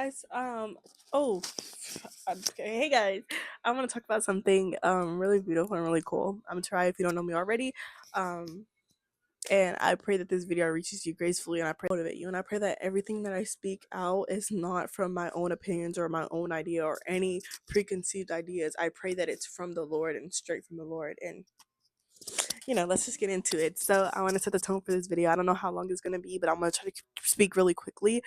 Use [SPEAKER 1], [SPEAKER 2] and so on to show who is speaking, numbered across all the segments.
[SPEAKER 1] Guys, oh, okay. Hey guys, I want to talk about something really beautiful and really cool. I'm try if you don't know me already, um, and I pray that this video reaches you gracefully, and I pray to motivate you, and I pray that everything that I speak out is not from my own opinions or my own idea or any preconceived ideas. I pray that it's from the Lord and straight from the Lord, and let's just get into it. So I want to set the tone for this video. I don't know how long it's gonna be, but I'm gonna try to speak really quickly,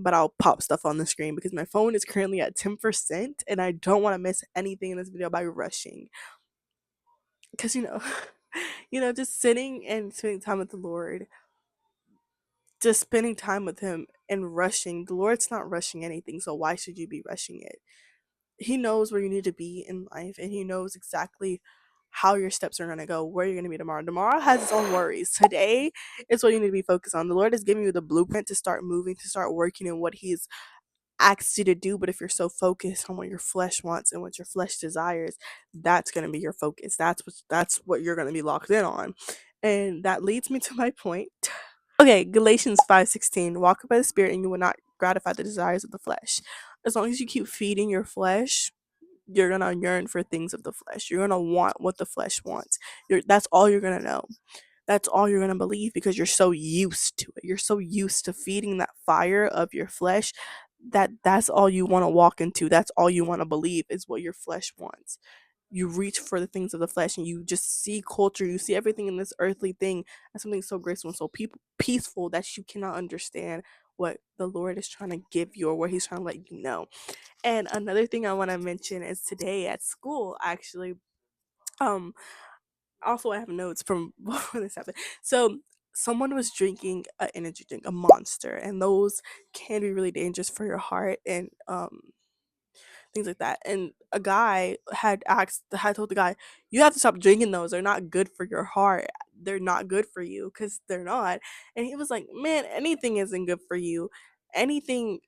[SPEAKER 1] but I'll pop stuff on the screen because my phone is currently at 10% and I don't want to miss anything in this video by rushing. Because, just sitting and spending time with the Lord, just spending time with Him and rushing. The Lord's not rushing anything, so why should you be rushing it? He knows where you need to be in life, and He knows exactly how your steps are going to go, where you're going to be tomorrow. Tomorrow has its own worries. Today is what you need to be focused on. The Lord is giving you the blueprint to start moving, to start working in what He's asks you to do. But if you're so focused on what your flesh wants and what your flesh desires, that's going to be your focus. That's what you're going to be locked in on. And that leads me to my point. Okay, Galatians 5:16, walk by the Spirit and you will not gratify the desires of the flesh. As long as you keep feeding your flesh, you're gonna yearn for things of the flesh. You're gonna want what the flesh wants. That's all you're gonna know. That's all you're gonna believe because you're so used to it. You're so used to feeding that fire of your flesh that that's all you want to walk into. That's all you want to believe is what your flesh wants. You reach for the things of the flesh and you just see culture, you see everything in this earthly thing as something so graceful and so peaceful that you cannot understand what the Lord is trying to give you or what He's trying to let you know. And another thing I want to mention is today at school, actually, um, also I have notes from before this happened. So someone was drinking an energy drink, a monster, and those can be really dangerous for your heart and things like that. And a guy had told the guy, "You have to stop drinking those. They're not good for your heart. They're not good for you because they're not." And he was like, "Man, anything isn't good for you. Anything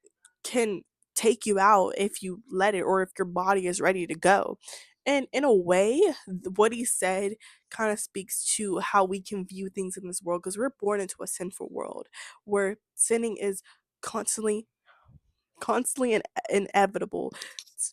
[SPEAKER 1] can take you out if you let it, or if your body is ready to go." And in a way, what he said kind of speaks to how we can view things in this world because we're born into a sinful world where sinning is constantly and inevitable,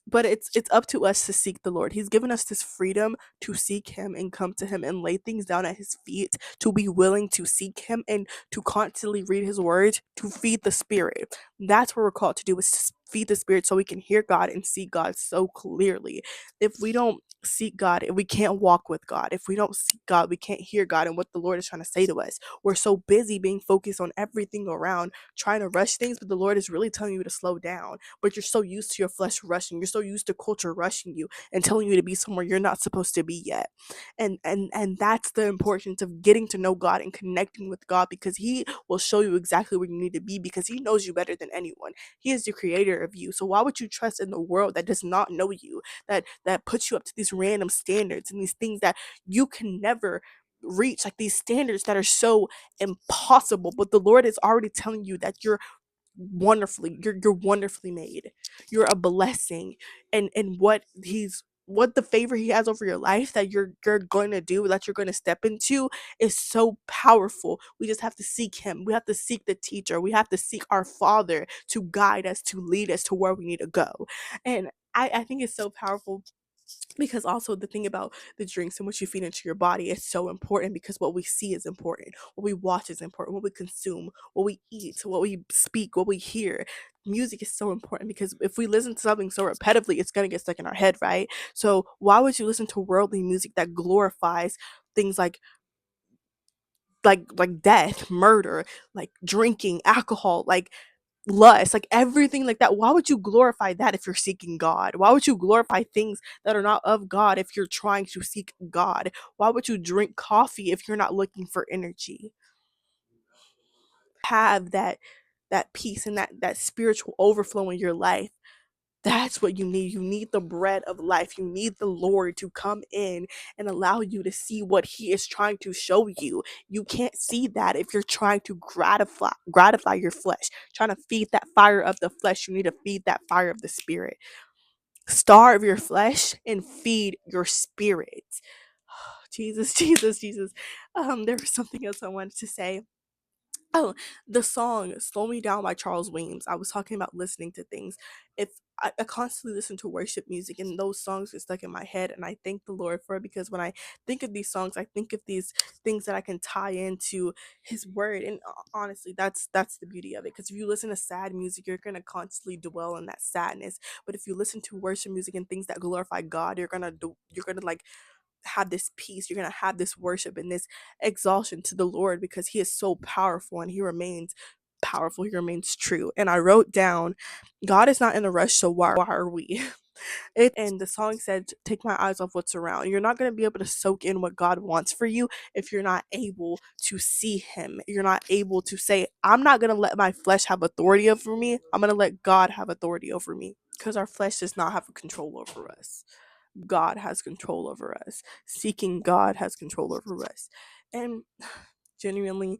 [SPEAKER 1] but it's up to us to seek the Lord. He's given us this freedom to seek Him and come to Him and lay things down at His feet, to be willing to seek Him and to constantly read His word, to feed the Spirit. That's what we're called to do, is to feed the Spirit so we can hear God and see God so clearly. If we don't seek God, we can't walk with God. If we don't seek God, we can't hear God and what the Lord is trying to say to us. We're so busy being focused on everything around, trying to rush things, but the Lord is really telling you to slow down. But you're so used to your flesh rushing, you're so used to culture rushing you and telling you to be somewhere you're not supposed to be yet. And that's the importance of getting to know God and connecting with God, because He will show you exactly where you need to be, because He knows you better than anyone. He is the creator of you. So why would you trust in the world that does not know you, that puts you up to these random standards and these things that you can never reach, like these standards that are so impossible? But the Lord is already telling you that you're wonderfully made. You're a blessing. And what the favor He has over your life that you're going to do, that you're going to step into, is so powerful. We just have to seek Him. We have to seek the teacher. We have to seek our Father to guide us, to lead us to where we need to go. And I think it's so powerful, because also the thing about the drinks and what you feed into your body is so important, because what we see is important, what we watch is important, what we consume, what we eat, what we speak, what we hear. Music is so important, because if we listen to something so repetitively, it's going to get stuck in our head, right? So why would you listen to worldly music that glorifies things like death, murder, like drinking alcohol, like lust, like everything like that? Why would you glorify that if you're seeking God? Why would you glorify things that are not of God if you're trying to seek God? Why would you drink coffee if you're not looking for energy? Have that peace and that spiritual overflow in your life. That's what you need. You need the bread of life. You need the Lord to come in and allow you to see what He is trying to show you. You can't see that if you're trying to gratify your flesh, trying to feed that fire of the flesh. You need to feed that fire of the Spirit. Starve your flesh and feed your spirit. Jesus, Jesus, Jesus. There was something else I wanted to say. Oh, the song "Slow Me Down" by Charles Williams. I was talking about listening to things. If I constantly listen to worship music, and those songs get stuck in my head, and I thank the Lord for it, because when I think of these songs, I think of these things that I can tie into His Word. And honestly, that's the beauty of it. Because if you listen to sad music, you're gonna constantly dwell in that sadness. But if you listen to worship music and things that glorify God, you're gonna like have this peace. You're going to have this worship and this exaltation to the Lord, because He is so powerful and He remains powerful. He remains true. And I wrote down, God is not in a rush, so why are we? And the song said, take my eyes off what's around. You're not going to be able to soak in what God wants for you if you're not able to see Him. You're not able to say, I'm not going to let my flesh have authority over me. I'm going to let God have authority over me, because our flesh does not have control over us. God has control over us. Seeking God has control over us. And genuinely,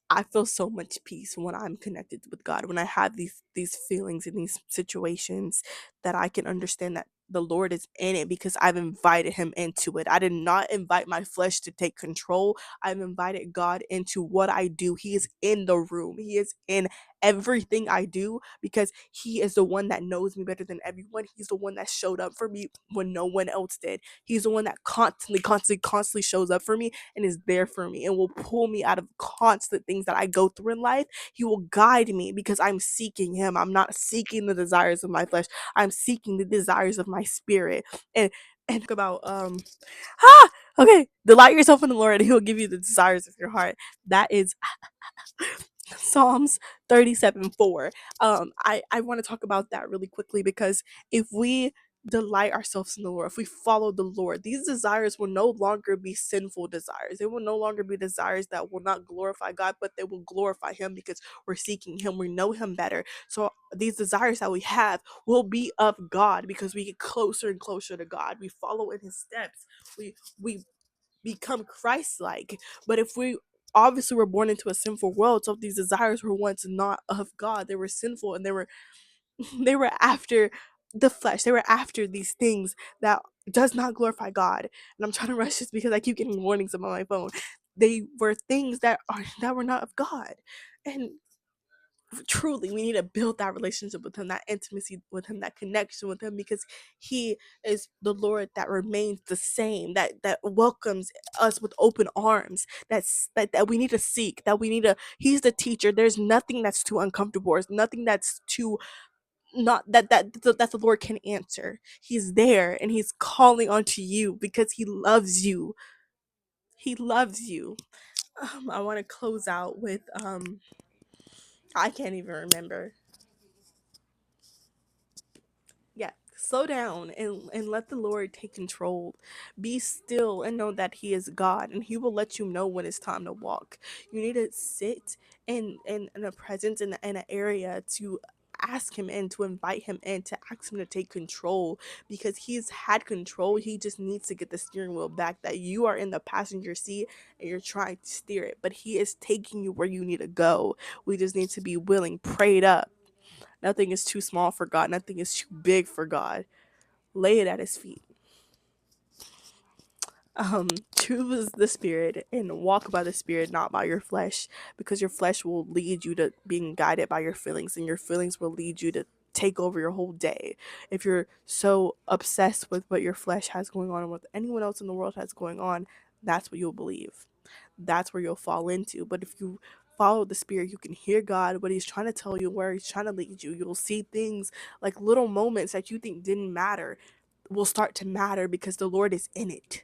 [SPEAKER 1] I feel so much peace when I'm connected with God. When I have these feelings in these situations, that I can understand that the Lord is in it, because I've invited Him into it. I did not invite my flesh to take control. I've invited God into what I do. He is in the room. He is in everything I do, because He is the one that knows me better than everyone. He's the one that showed up for me when no one else did. He's the one that constantly shows up for me and is there for me and will pull me out of constant things that I go through in life. He will guide me, because I'm seeking Him. I'm not seeking the desires of my flesh. I'm seeking the desires of my spirit. And about okay, delight yourself in the Lord, and He'll give you the desires of your heart. That is Psalms 37:4. I want to talk about that really quickly, because if we delight ourselves in the Lord, if we follow the Lord, these desires will no longer be sinful desires. They will no longer be desires that will not glorify God, but they will glorify Him, because we're seeking Him. We know Him better. So these desires that we have will be of God, because we get closer and closer to God. We follow in His steps. We become Christ-like. But if we obviously were born into a sinful world, so these desires were once not of God. They were sinful, and they were they were after the flesh. They were after these things that does not glorify God. And I'm trying to rush this because I keep getting warnings on my phone. They were things that were not of God. And truly, we need to build that relationship with Him, that intimacy with Him, that connection with Him, because He is the Lord that remains the same, that welcomes us with open arms. That we need to seek, that we need to He's the teacher. There's nothing that's too uncomfortable. There's nothing that's too not that the Lord can answer. He's there, and He's calling onto you, because He loves you. He loves you. I want to close out with I can't even remember. Yeah, slow down, and let the Lord take control. Be still and know that He is God, and He will let you know when it's time to walk. You need to sit in a presence, in an area, to ask Him in, to invite Him in, to ask Him to take control, because He's had control. He just needs to get the steering wheel back, that you are in the passenger seat and you're trying to steer it, but He is taking you where you need to go. We just need to be willing, prayed up. Nothing is too small for God. Nothing is too big for God. Lay it at His feet. Choose the Spirit and walk by the Spirit, not by your flesh, because your flesh will lead you to being guided by your feelings, and your feelings will lead you to take over your whole day. If you're so obsessed with what your flesh has going on and what anyone else in the world has going on, that's what you'll believe. That's where you'll fall into. But if you follow the Spirit, you can hear God, what He's trying to tell you, where He's trying to lead you. You'll see things, like little moments that you think didn't matter will start to matter, because the Lord is in it.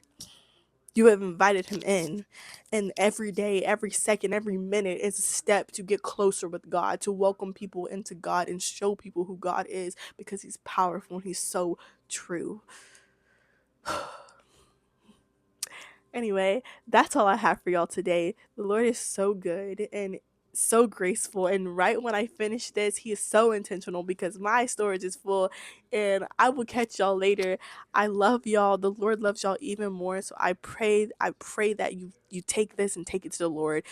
[SPEAKER 1] You have invited Him in. And every day, every second, every minute is a step to get closer with God, to welcome people into God and show people who God is, because He's powerful and He's so true. Anyway, that's all I have for y'all today. The Lord is so good and so graceful. And right when I finish this, He is so intentional, because my storage is full. And I will catch y'all later. I love y'all. The Lord loves y'all even more. So I pray that you take this and take it to the Lord.